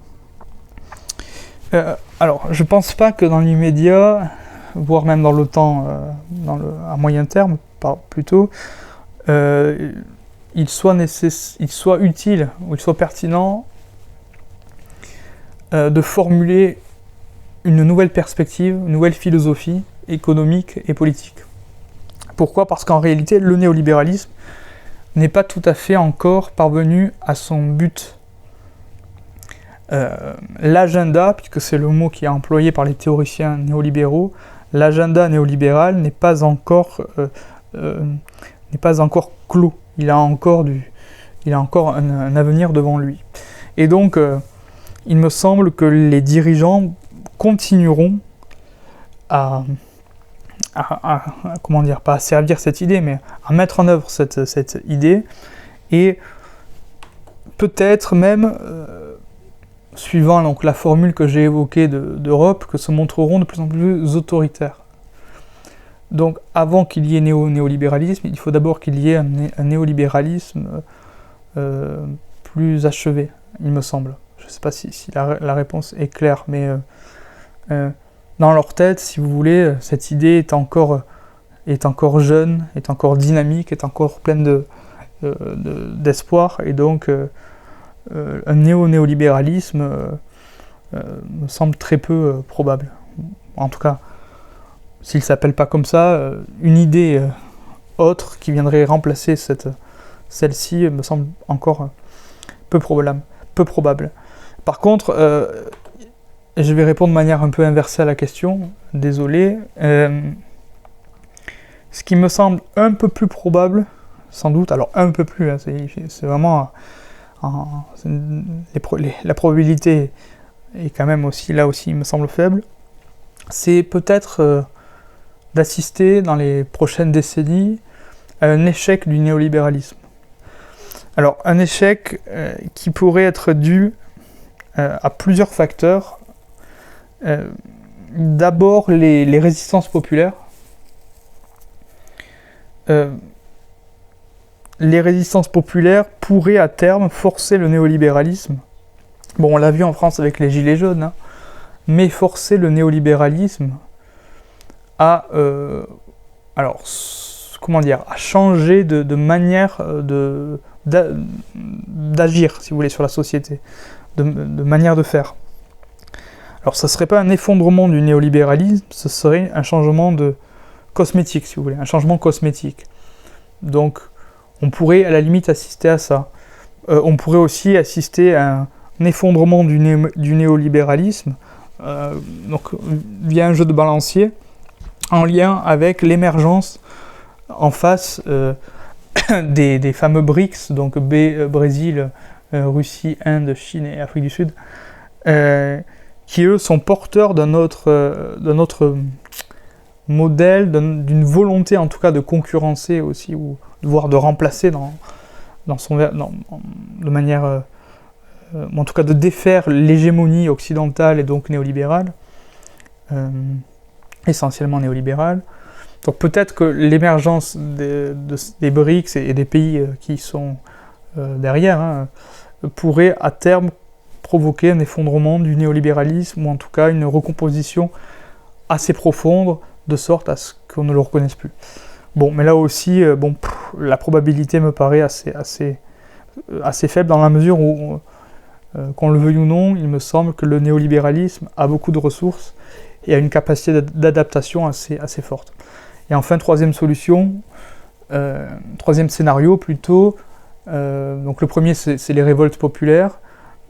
Alors, je ne pense pas que dans l'immédiat, voire même dans le temps, à moyen terme, plutôt, il soit utile ou il soit pertinent de formuler une nouvelle perspective, une nouvelle philosophie économique et politique. Pourquoi ? Parce qu'en réalité, le néolibéralisme n'est pas tout à fait encore parvenu à son but. L'agenda, puisque c'est le mot qui est employé par les théoriciens néolibéraux, l'agenda néolibéral n'est pas encore clos. Il a encore un avenir devant lui. Et donc, il me semble que les dirigeants continueront comment dire, pas à servir cette idée, mais à mettre en œuvre cette idée, et peut-être même, suivant donc la formule que j'ai évoquée d'Europe, que se montreront de plus en plus autoritaires. Donc avant qu'il y ait néolibéralisme, il faut d'abord qu'il y ait un néolibéralisme plus achevé, il me semble. Je ne sais pas si la réponse est claire, mais dans leur tête, si vous voulez, cette idée est encore jeune, est encore dynamique, est encore pleine d'espoir, et donc un néolibéralisme me semble très peu probable. En tout cas, s'il ne s'appelle pas comme ça, une idée autre qui viendrait remplacer celle-ci me semble encore peu probable. Par contre, je vais répondre de manière un peu inversée à la question, désolé. Ce qui me semble un peu plus probable, sans doute, alors un peu plus, hein, c'est vraiment... la probabilité est quand même aussi, là aussi, il me semble faible, c'est peut-être d'assister dans les prochaines décennies à un échec du néolibéralisme. Alors, un échec qui pourrait être dû à plusieurs facteurs. D'abord les résistances populaires. Les résistances populaires pourraient à terme forcer le néolibéralisme. Bon, on l'a vu en France avec les Gilets jaunes, hein, mais forcer le néolibéralisme à changer de manière d'agir, si vous voulez, sur la société, de manière de faire. Alors, ça ne serait pas un effondrement du néolibéralisme, ce serait un changement cosmétique, si vous voulez, un changement cosmétique. Donc, on pourrait à la limite assister à ça. On pourrait aussi assister à un effondrement du néolibéralisme, donc via un jeu de balancier, en lien avec l'émergence en face des fameux BRICS, donc Brésil, Russie, Inde, Chine et Afrique du Sud, qui eux sont porteurs d'un autre modèle, d'une volonté en tout cas de concurrencer aussi, ou voire de remplacer de manière, en tout cas de défaire l'hégémonie occidentale et donc néolibérale, essentiellement néolibérale. Donc peut-être que l'émergence des BRICS et des pays qui sont derrière pourrait à terme provoquer un effondrement du néolibéralisme, ou en tout cas une recomposition assez profonde, de sorte à ce qu'on ne le reconnaisse plus. Bon, mais là aussi, la probabilité me paraît assez faible, dans la mesure où, qu'on le veuille ou non, il me semble que le néolibéralisme a beaucoup de ressources et a une capacité d'adaptation assez forte. Et enfin, troisième scénario plutôt, donc le premier c'est les révoltes populaires,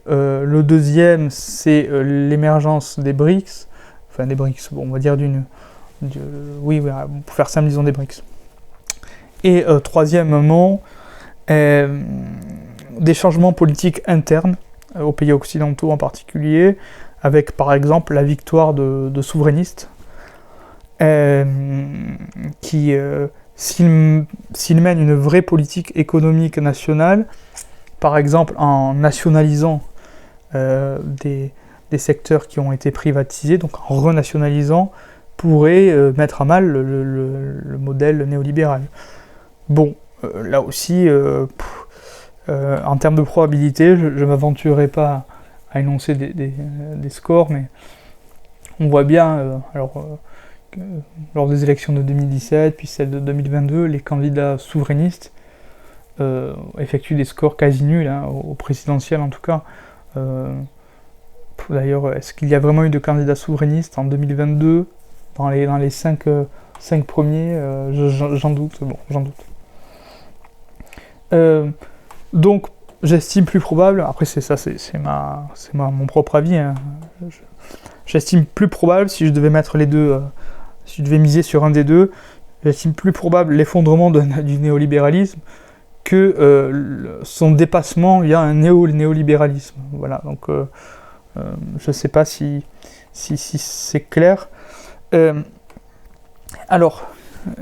le deuxième c'est l'émergence des BRICS, enfin des BRICS, bon, on va dire pour faire simple, disons des BRICS. Et troisièmement, des changements politiques internes aux pays occidentaux en particulier, avec par exemple la victoire de souverainistes, qui, s'ils mènent une vraie politique économique nationale, par exemple en nationalisant des secteurs qui ont été privatisés, donc en renationalisant, pourraient mettre à mal le modèle néolibéral. Bon, là aussi, en termes de probabilité, je ne m'aventurerai pas à énoncer des scores, mais on voit bien, lors des élections de 2017, puis celles de 2022, les candidats souverainistes effectuent des scores quasi nuls, au présidentiel en tout cas. D'ailleurs, est-ce qu'il y a vraiment eu de candidats souverainistes en 2022 dans les 5 premiers? J'en doute, donc, j'estime plus probable, après c'est mon propre avis, j'estime plus probable, si je devais mettre les deux, si je devais miser sur un des deux, j'estime plus probable l'effondrement du néolibéralisme que son dépassement via un néolibéralisme. Voilà, donc je ne sais pas si c'est clair. Alors,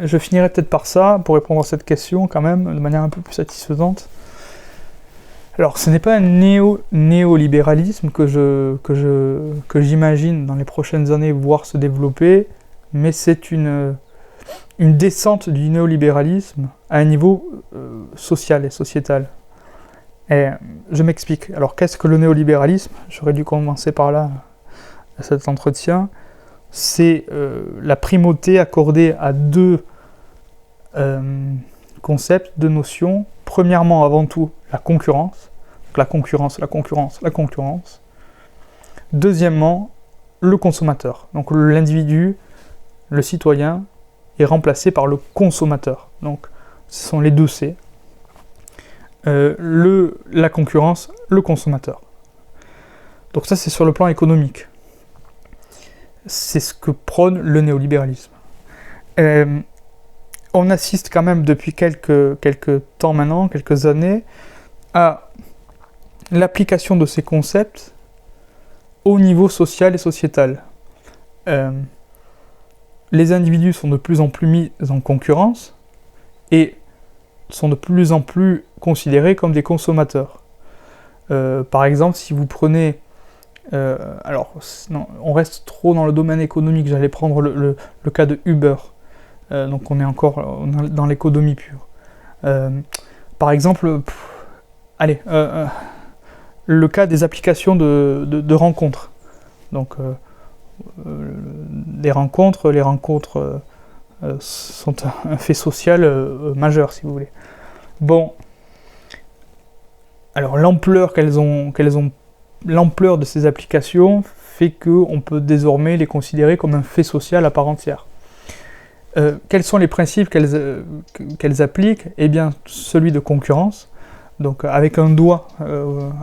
je finirai peut-être par ça, pour répondre à cette question quand même, de manière un peu plus satisfaisante. Alors, ce n'est pas un néolibéralisme que j'imagine dans les prochaines années voir se développer, mais c'est une descente du néolibéralisme à un niveau social et sociétal. Et je m'explique. Alors, qu'est-ce que le néolibéralisme? J'aurais dû commencer par là, à cet entretien. C'est la primauté accordée à deux concepts, deux notions. Premièrement, avant tout, la concurrence. Donc la concurrence. Deuxièmement, le consommateur. Donc l'individu, le citoyen, est remplacé par le consommateur. Donc ce sont les deux C. La concurrence, le consommateur. Donc ça, c'est sur le plan économique. C'est ce que prône le néolibéralisme. On assiste quand même depuis quelques temps maintenant, quelques années, à l'application de ces concepts au niveau social et sociétal. Les individus sont de plus en plus mis en concurrence et sont de plus en plus considérés comme des consommateurs. Par exemple, si vous prenez... on reste trop dans le domaine économique, j'allais prendre le cas de Uber. Donc on est encore dans l'économie pure. Par exemple, le cas des applications de rencontres. Donc les rencontres sont un fait social majeur, si vous voulez. Bon, alors l'ampleur l'ampleur de ces applications fait qu'on peut désormais les considérer comme un fait social à part entière. Quels sont les principes qu'elles appliquent? Eh bien, celui de concurrence. Donc, avec un doigt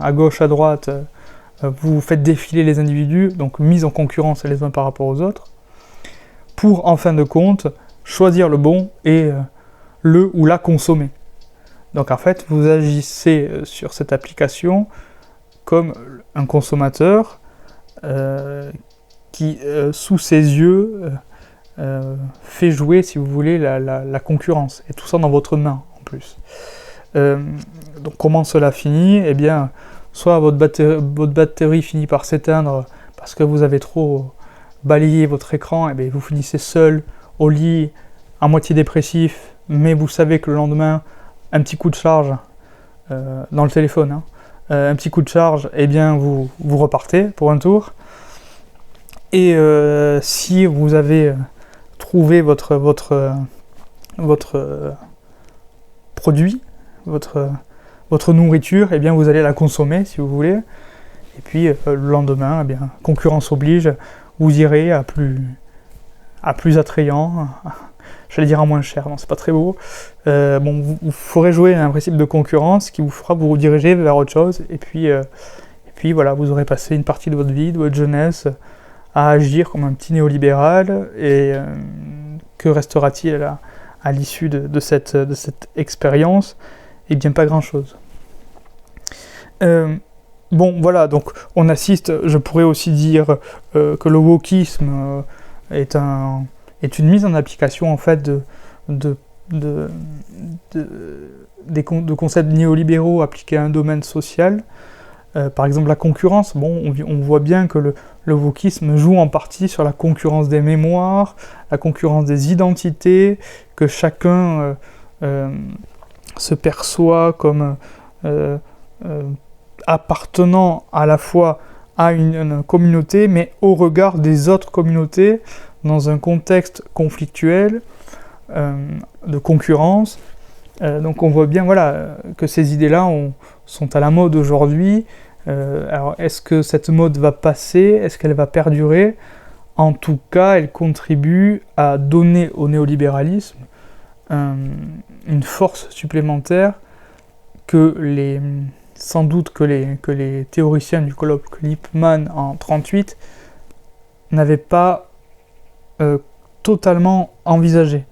à gauche, à droite, vous faites défiler les individus, donc mise en concurrence les uns par rapport aux autres, pour, en fin de compte, choisir le bon et le ou la consommer. Donc, en fait, vous agissez sur cette application comme un consommateur qui, sous ses yeux, fait jouer, si vous voulez, la concurrence. Et tout ça dans votre main, en plus. Donc comment cela finit? Eh bien, soit votre batterie finit par s'éteindre parce que vous avez trop balayé votre écran, et bien vous finissez seul au lit, à moitié dépressif, mais vous savez que le lendemain, un petit coup de charge dans le téléphone, hein, un petit coup de charge, et bien vous repartez pour un tour. Et si vous avez trouvé votre produit, votre nourriture, et bien vous allez la consommer si vous voulez. Et puis le lendemain, eh bien, concurrence oblige, vous irez à plus attrayant, j'allais dire à moins cher, non c'est pas très beau. Bon, vous ferez jouer un principe de concurrence qui vous fera vous rediriger vers autre chose, et puis voilà, vous aurez passé une partie de votre vie, de votre jeunesse, à agir comme un petit néolibéral, et que restera-t-il à l'issue de cette expérience? Eh bien pas grand-chose. Bon voilà, donc on assiste, je pourrais aussi dire que le wokisme est une mise en application en fait de concepts néolibéraux appliqués à un domaine social. Par exemple la concurrence, bon, on voit bien que le wokisme joue en partie sur la concurrence des mémoires, la concurrence des identités, que chacun se perçoit comme appartenant à la fois à une communauté, mais au regard des autres communautés, dans un contexte conflictuel, de concurrence. Donc on voit bien voilà, que ces idées-là sont à la mode aujourd'hui. Alors est-ce que cette mode va passer? Est-ce qu'elle va perdurer? En tout cas, elle contribue à donner au néolibéralisme une force supplémentaire que sans doute que les théoriciens du colloque Lippmann en 1938 n'avaient pas totalement envisagé.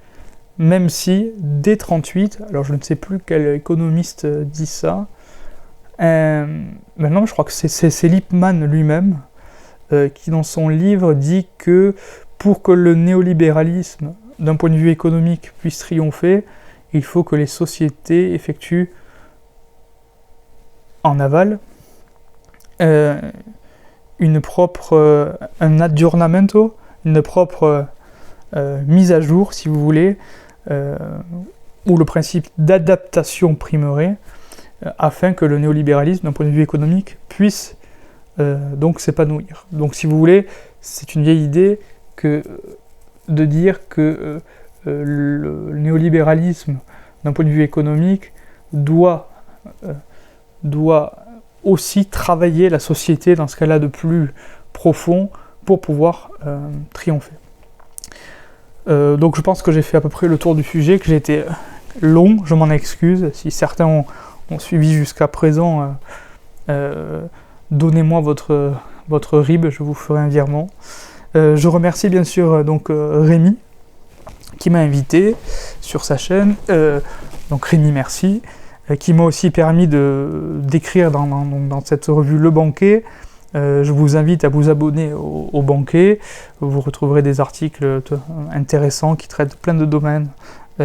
Même si, dès 1938, alors je ne sais plus quel économiste dit ça, maintenant je crois que c'est Lippmann lui-même qui dans son livre dit que pour que le néolibéralisme, d'un point de vue économique, puisse triompher, il faut que les sociétés effectuent en aval un aggiornamento, une propre mise à jour, si vous voulez, où le principe d'adaptation primerait, afin que le néolibéralisme, d'un point de vue économique, puisse donc s'épanouir. Donc si vous voulez, c'est une vieille idée de dire que le néolibéralisme, d'un point de vue économique, doit aussi travailler la société dans ce qu'elle a de plus profond pour pouvoir triompher. Donc je pense que j'ai fait à peu près le tour du sujet, que j'ai été long, je m'en excuse. Si certains ont suivi jusqu'à présent, donnez-moi votre RIB, je vous ferai un virement. Je remercie bien sûr donc Rémi qui m'a invité sur sa chaîne, donc Rémi merci, qui m'a aussi permis d'écrire dans cette revue Le Banquet. Je vous invite à vous abonner au Banquet, vous retrouverez des articles intéressants qui traitent plein de domaines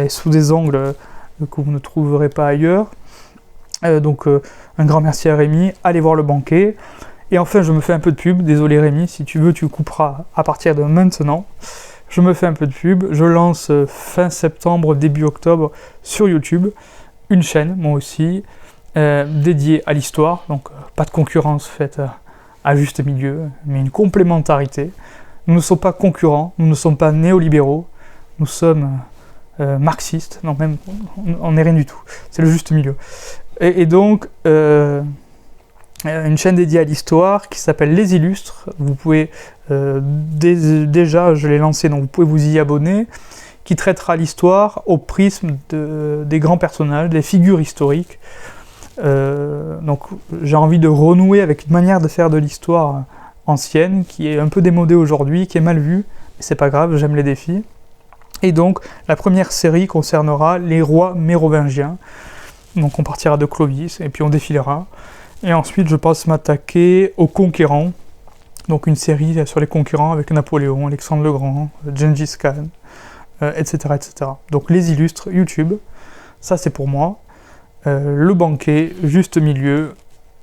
sous des angles que vous ne trouverez pas ailleurs. Donc un grand merci à Rémi, allez voir Le Banquet. Et enfin je me fais un peu de pub, désolé Rémi, si tu veux tu couperas à partir de maintenant. Je me fais un peu de pub, je lance fin septembre, début octobre sur YouTube, une chaîne, moi aussi, dédiée à l'histoire, donc pas de concurrence faite à juste milieu, mais une complémentarité. Nous ne sommes pas concurrents, nous ne sommes pas néolibéraux, nous sommes marxistes, non même, on n'est rien du tout, c'est le juste milieu. Et donc, une chaîne dédiée à l'histoire qui s'appelle Les Illustres, vous pouvez, déjà je l'ai lancée, donc vous pouvez vous y abonner, qui traitera l'histoire au prisme des grands personnages, des figures historiques. Donc j'ai envie de renouer avec une manière de faire de l'histoire ancienne, qui est un peu démodée aujourd'hui, qui est mal vue, mais c'est pas grave, j'aime les défis. Et donc la première série concernera les rois mérovingiens, donc on partira de Clovis, et puis on défilera. Et ensuite je pense m'attaquer aux conquérants, donc une série sur les conquérants avec Napoléon, Alexandre le Grand, Gengis Khan, etc., etc. Donc Les Illustres, YouTube, ça c'est pour moi. le banquet, juste milieu.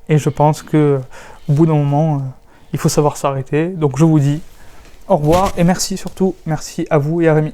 Et je pense que au bout d'un moment, il faut savoir s'arrêter. Donc je vous dis au revoir et merci surtout, merci à vous et à Rémi.